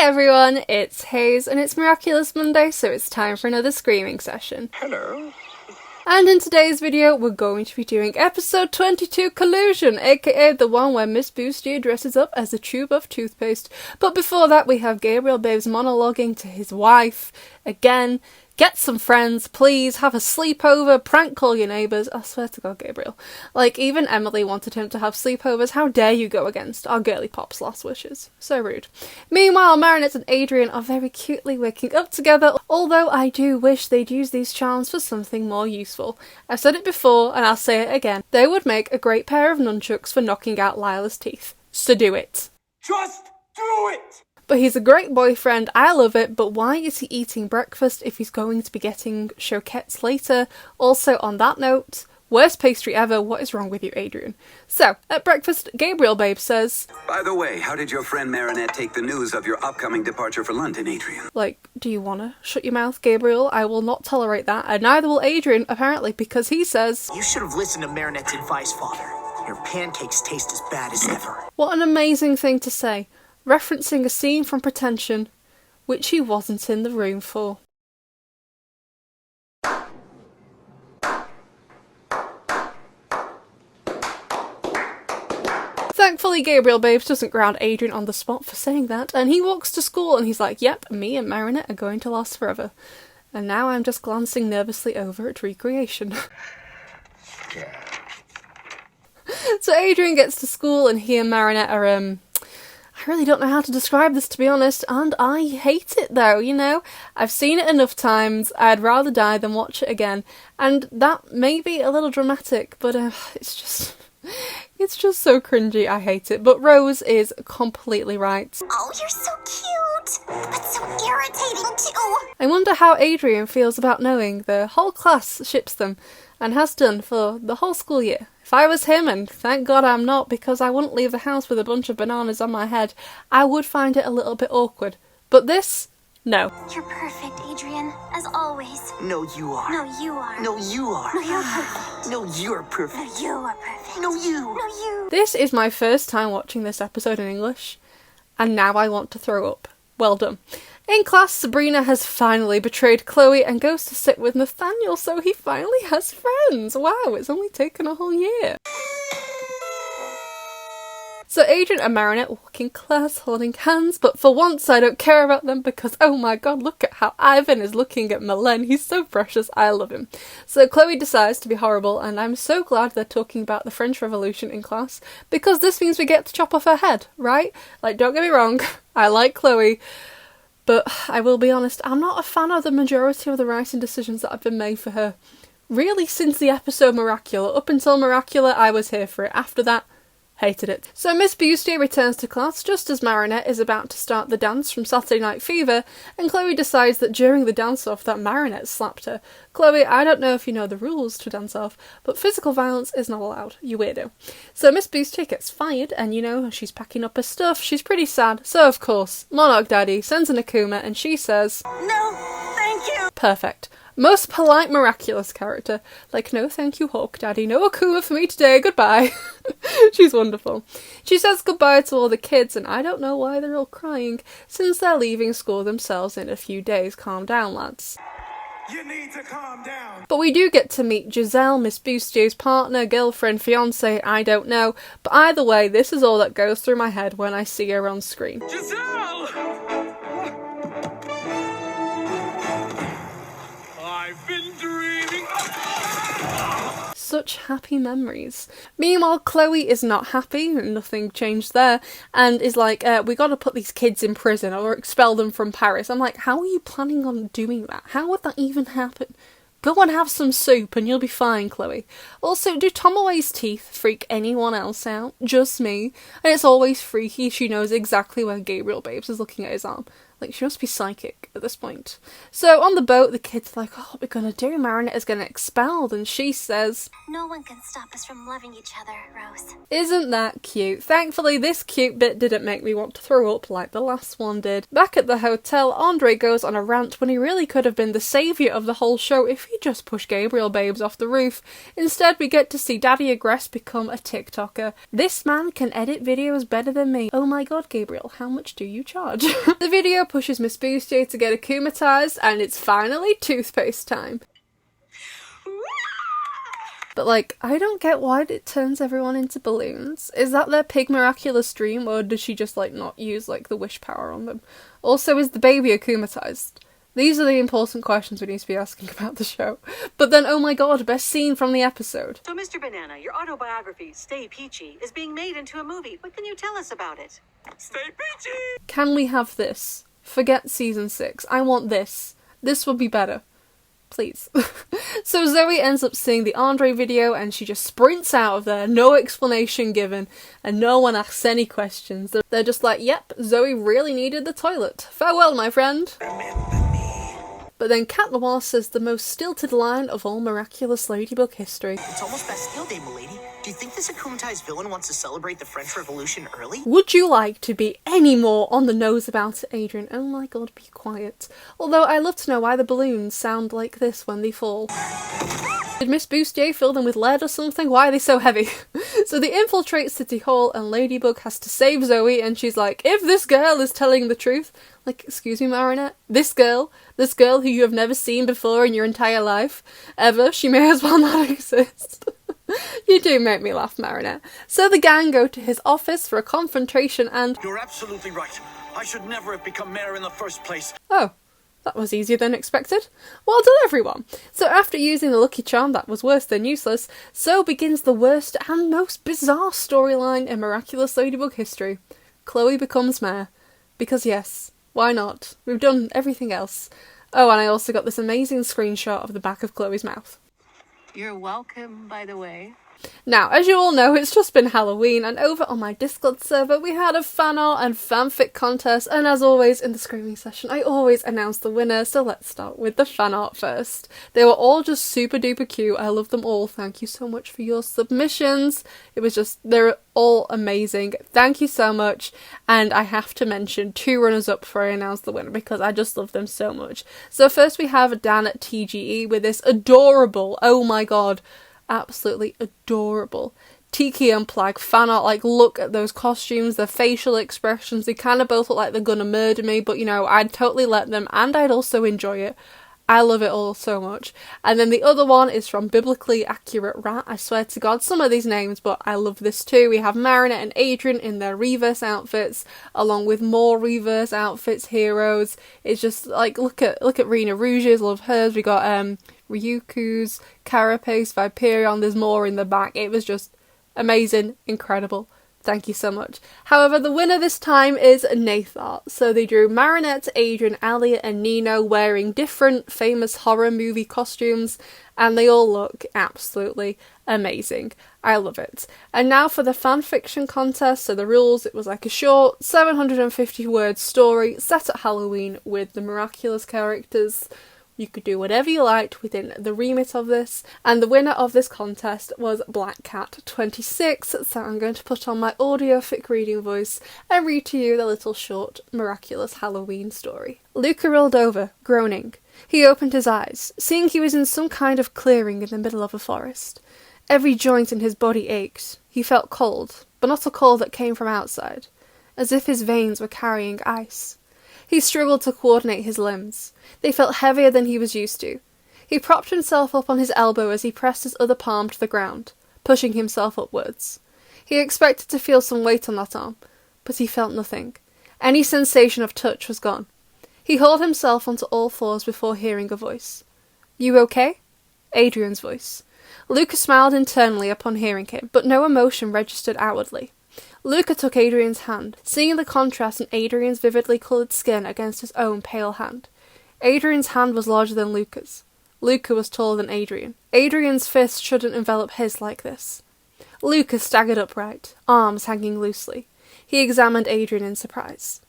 everyone, it's Hayes and it's Miraculous Monday, so it's time for another screaming session. Hello. And in today's video, we're going to be doing episode 22 Collusion, aka the one where Miss Buster dresses up as a tube of toothpaste. But before that, we have Gabriel Babes monologuing to his wife again. Get some friends, please, have a sleepover, prank call your neighbours. I swear to God, Gabriel. Like, even Emily wanted him to have sleepovers. How dare you go against our girly pop's last wishes? So rude. Meanwhile, Marinette and Adrian are very cutely waking up together, although I do wish they'd use these charms for something more useful. I've said it before, and I'll say it again. They would make a great pair of nunchucks for knocking out Lila's teeth. So do it. Just do it! But he's a great boyfriend, I love it, but why is he eating breakfast if he's going to be getting choquettes later? Also, on that note, worst pastry ever, what is wrong with you, Adrian? So, at breakfast, Gabriel Babe says, "By the way, how did your friend Marinette take the news of your upcoming departure for London, Adrian?" Like, do you wanna shut your mouth, Gabriel? I will not tolerate that, and neither will Adrian, apparently, because he says, "You should have listened to Marinette's advice, father. Your pancakes taste as bad as ever." What an amazing thing to say. Referencing a scene from Pretension, which he wasn't in the room for. Thankfully, Gabriel Babes doesn't ground Adrian on the spot for saying that, and he walks to school and he's like, yep, me and Marinette are going to last forever. And now I'm just glancing nervously over at Recreation. So Adrian gets to school and he and Marinette are, I really don't know how to describe this, to be honest, and I hate it though, you know? I've seen it enough times, I'd rather die than watch it again, and that may be a little dramatic, but it's just so cringy, I hate it. But Rose is completely right. Oh, you're so cute, but so irritating too. I wonder how Adrian feels about knowing the whole class ships them, and has done for the whole school year. If I was him, and thank God I'm not, because I wouldn't leave the house with a bunch of bananas on my head, I would find it a little bit awkward. But this? No. You're perfect, Adrian, as always. No, you are. No, you are. No, you are. No, you're perfect. No, you're perfect. No, you are perfect. No, you. No, you. This is my first time watching this episode in English, and now I want to throw up. Well done. In class, Sabrina has finally betrayed Chloe and goes to sit with Nathaniel, so he finally has friends. Wow, it's only taken a whole year. So Adrian and Marinette walk in class holding hands, but for once I don't care about them because, oh my god, look at how Ivan is looking at Milen. He's so precious, I love him. So Chloe decides to be horrible, and I'm so glad they're talking about the French Revolution in class, because this means we get to chop off her head, right? Like, don't get me wrong, I like Chloe, but I will be honest, I'm not a fan of the majority of the writing decisions that have been made for her. Really, since the episode Miraculous. Up until Miraculous, I was here for it. After that, hated it. So Miss Buster returns to class just as Marinette is about to start the dance from Saturday Night Fever, and Chloe decides that during the dance-off that Marinette slapped her. Chloe, I don't know if you know the rules to dance-off, but physical violence is not allowed, you weirdo. So Miss Buster gets fired, and you know, she's packing up her stuff, she's pretty sad, so of course, Monarch Daddy sends an Akuma, and she says, No, thank you. Perfect. Most polite Miraculous character. Like, no thank you, Hawk Daddy. No Akuma for me today. Goodbye. She's wonderful. She says goodbye to all the kids, and I don't know why they're all crying, since they're leaving school themselves in a few days. Calm down, lads. You need to calm down. But we do get to meet Giselle, Miss Buster's partner, girlfriend, fiance, I don't know. But either way, this is all that goes through my head when I see her on screen. Giselle! I've been dreaming. Such happy memories. Meanwhile, Chloe is not happy, nothing changed there, and is like, we gotta put these kids in prison or expel them from Paris. I'm like, how are you planning on doing that? How would that even happen? Go and have some soup and you'll be fine, Chloe. Also, do Tomoe's teeth freak anyone else out? Just me. And it's always freaky, she knows exactly where Gabriel Babes is looking at his arm. Like, she must be psychic at this point. So, on the boat, the kids are like, oh, what are we gonna do? Marinette is gonna expelled, and she says, No one can stop us from loving each other, Rose. Isn't that cute? Thankfully, this cute bit didn't make me want to throw up like the last one did. Back at the hotel, Andre goes on a rant when he really could have been the saviour of the whole show if he you just push Gabriel babes off the roof. Instead, we get to see Daddy Aggress become a TikToker. This man can edit videos better than me. Oh my god, Gabriel, how much do you charge? The video pushes Miss Bustier to get akumatized, and it's finally toothpaste time. But like, I don't get why it turns everyone into balloons. Is that their pig Miraculous dream, or does she just like not use like the wish power on them? Also, is the baby akumatized? These are the important questions we need to be asking about the show. But then, oh my god, best scene from the episode. So, Mr. Banana, your autobiography, Stay Peachy, is being made into a movie. What can you tell us about it? Stay peachy! Can we have this? Forget season 6. I want this. This would be better. Please. So Zoe ends up seeing the Andre video and she just sprints out of there, no explanation given, and no one asks any questions. They're just like, yep, Zoe really needed the toilet. Farewell, my friend. But then Cat Noir says the most stilted line of all Miraculous Ladybug history. It's almost Bastille Day, milady. Do you think this akumatized villain wants to celebrate the French Revolution early? Would you like to be any more on the nose about it, Adrian? Oh my god, be quiet. Although I love to know why the balloons sound like this when they fall. Did Miss Bustier fill them with lead or something? Why are they so heavy? So they infiltrate City Hall and Ladybug has to save Zoe, and she's like, if this girl is telling the truth, like, excuse me, Marinette, this girl who you have never seen before in your entire life, ever, she may as well not exist. You do make me laugh, Marinette. So the gang go to his office for a confrontation and... You're absolutely right. I should never have become mayor in the first place. Oh, that was easier than expected. Well done, everyone. So after using the lucky charm that was worse than useless, so begins the worst and most bizarre storyline in Miraculous Ladybug history. Chloe becomes mayor. Because yes, why not? We've done everything else. Oh, and I also got this amazing screenshot of the back of Chloe's mouth. You're welcome, by the way. Now, as you all know, it's just been Halloween, and over on my Discord server we had a fan art and fanfic contest, and as always in the screaming session I always announce the winner, so let's start with the fan art first. They were all just super duper cute, I love them all, thank you so much for your submissions. It was just, they're all amazing, thank you so much, and I have to mention 2 runners up before I announce the winner because I just love them so much. So first we have Dan at TGE with this adorable, oh my god, absolutely adorable Tiki and Plag fan art. Like, look at those costumes, their facial expressions, they kind of both look like they're gonna murder me, but you know, I'd totally let them and I'd also enjoy it. I love it all so much. And then the other one is from Biblically Accurate Rat. I swear to god, some of these names, but I love this too. We have Marinette and Adrian in their reverse outfits, along with more reverse outfits, heroes. It's just like, look at Rena Rouge's, love hers. We got Ryuku's, Carapace, Viperion, there's more in the back. It was just amazing, incredible. Thank you so much. However, the winner this time is Nathart. So they drew Marinette, Adrian, Ali and Nino wearing different famous horror movie costumes, and they all look absolutely amazing. I love it. And now for the fanfiction contest. So the rules, it was like a short 750 word story set at Halloween with the Miraculous characters. You could do whatever you liked within the remit of this, and the winner of this contest was Black Cat 26, so I'm going to put on my audiofic reading voice and read to you the little short Miraculous Halloween story. Luca rolled over, groaning. He opened his eyes, seeing he was in some kind of clearing in the middle of a forest. Every joint in his body ached. He felt cold, but not a cold that came from outside, as if his veins were carrying ice. He struggled to coordinate his limbs. They felt heavier than he was used to. He propped himself up on his elbow as he pressed his other palm to the ground, pushing himself upwards. He expected to feel some weight on that arm, but he felt nothing. Any sensation of touch was gone. He hauled himself onto all fours before hearing a voice. "You okay?" Adrian's voice. Luca smiled internally upon hearing him, but no emotion registered outwardly. Luca took Adrian's hand, seeing the contrast in Adrian's vividly coloured skin against his own pale hand. Adrian's hand was larger than Luca's. Luca was taller than Adrian. Adrian's fist shouldn't envelop his like this. Luca staggered upright, arms hanging loosely. He examined Adrian in surprise.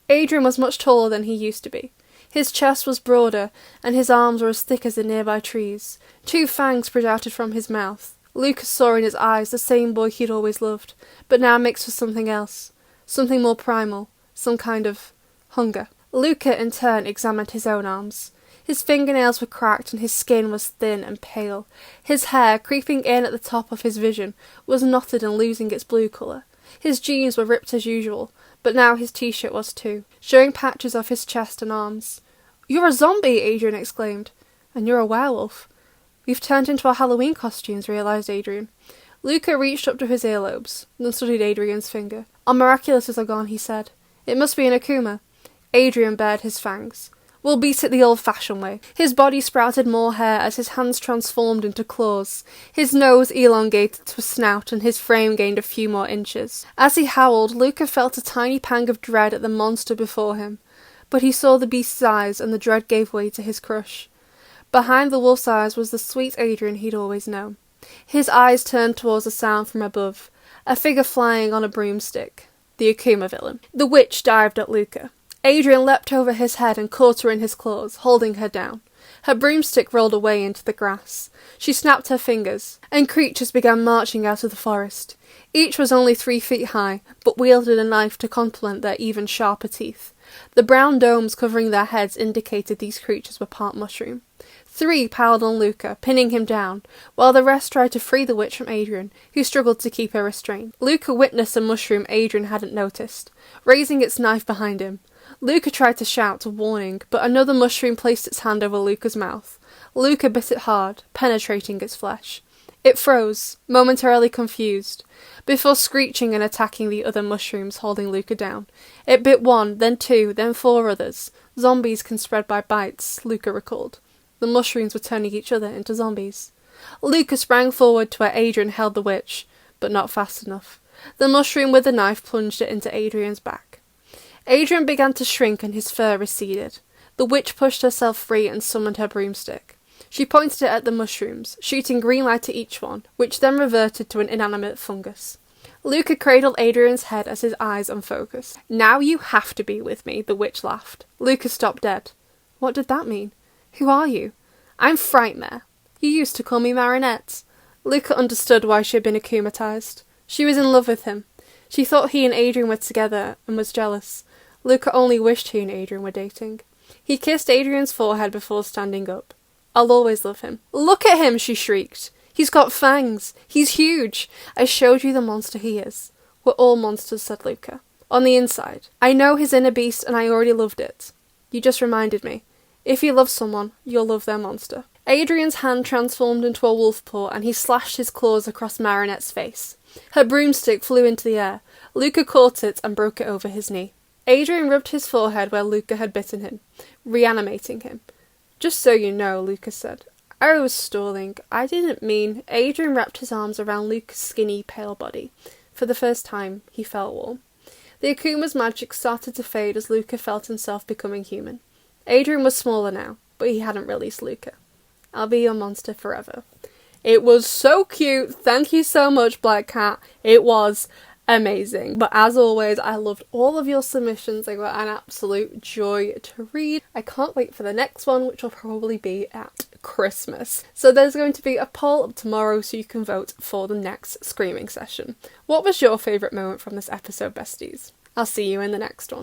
Adrian was much taller than he used to be. His chest was broader, and his arms were as thick as the nearby trees. 2 fangs projected from his mouth. Lucas saw in his eyes the same boy he'd always loved, but now mixed with something else, something more primal, some kind of hunger. Luca, in turn, examined his own arms. His fingernails were cracked and his skin was thin and pale. His hair, creeping in at the top of his vision, was knotted and losing its blue colour. His jeans were ripped as usual, but now his t-shirt was too, showing patches of his chest and arms. "You're a zombie!" Adrian exclaimed. "And you're a werewolf." "We've turned into our Halloween costumes," realised Adrian. Luca reached up to his earlobes, then studied Adrian's finger. "Our Miraculouses are gone," he said. "It must be an Akuma." Adrian bared his fangs. "We'll beat it the old-fashioned way." His body sprouted more hair as his hands transformed into claws. His nose elongated to a snout and his frame gained a few more inches. As he howled, Luca felt a tiny pang of dread at the monster before him. But he saw the beast's eyes and the dread gave way to his crush. Behind the wolf's eyes was the sweet Adrian he'd always known. His eyes turned towards a sound from above, a figure flying on a broomstick. The Akuma villain. The witch dived at Luca. Adrian leapt over his head and caught her in his claws, holding her down. Her broomstick rolled away into the grass. She snapped her fingers, and creatures began marching out of the forest. Each was only 3 feet high, but wielded a knife to complement their even sharper teeth. The brown domes covering their heads indicated these creatures were part mushroom. 3 piled on Luca, pinning him down, while the rest tried to free the witch from Adrian, who struggled to keep her restrained. Luca witnessed a mushroom Adrian hadn't noticed, raising its knife behind him. Luca tried to shout a warning, but another mushroom placed its hand over Luca's mouth. Luca bit it hard, penetrating its flesh. It froze, momentarily confused, before screeching and attacking the other mushrooms holding Luca down. It bit 1, then 2, then 4 others. Zombies can spread by bites, Luca recalled. The mushrooms were turning each other into zombies. Luca sprang forward to where Adrian held the witch, but not fast enough. The mushroom with the knife plunged it into Adrian's back. Adrian began to shrink and his fur receded. The witch pushed herself free and summoned her broomstick. She pointed it at the mushrooms, shooting green light at each one, which then reverted to an inanimate fungus. Luca cradled Adrian's head as his eyes unfocused. "Now you have to be with me," the witch laughed. Luca stopped dead. What did that mean? "Who are you?" "I'm Frightmare. You used to call me Marinette." Luca understood why she had been akumatized. She was in love with him. She thought he and Adrian were together and was jealous. Luca only wished he and Adrian were dating. He kissed Adrian's forehead before standing up. "I'll always love him." "Look at him!" she shrieked. "He's got fangs. He's huge. I showed you the monster he is." "We're all monsters," said Luca. "On the inside. I know his inner beast and I already loved it. You just reminded me. If you love someone, you'll love their monster." Adrian's hand transformed into a wolf paw and he slashed his claws across Marinette's face. Her broomstick flew into the air. Luca caught it and broke it over his knee. Adrian rubbed his forehead where Luca had bitten him, reanimating him. "Just so you know," Luca said, "I was stalling. I didn't mean—" Adrian wrapped his arms around Luca's skinny, pale body. For the first time, he felt warm. The Akuma's magic started to fade as Luca felt himself becoming human. Adrian was smaller now, but he hadn't released Luca. "I'll be your monster forever." It was so cute. Thank you so much, Black Cat. It was amazing. But as always, I loved all of your submissions. They were an absolute joy to read. I can't wait for the next one, which will probably be at Christmas. So there's going to be a poll up tomorrow so you can vote for the next screaming session. What was your favourite moment from this episode, besties? I'll see you in the next one.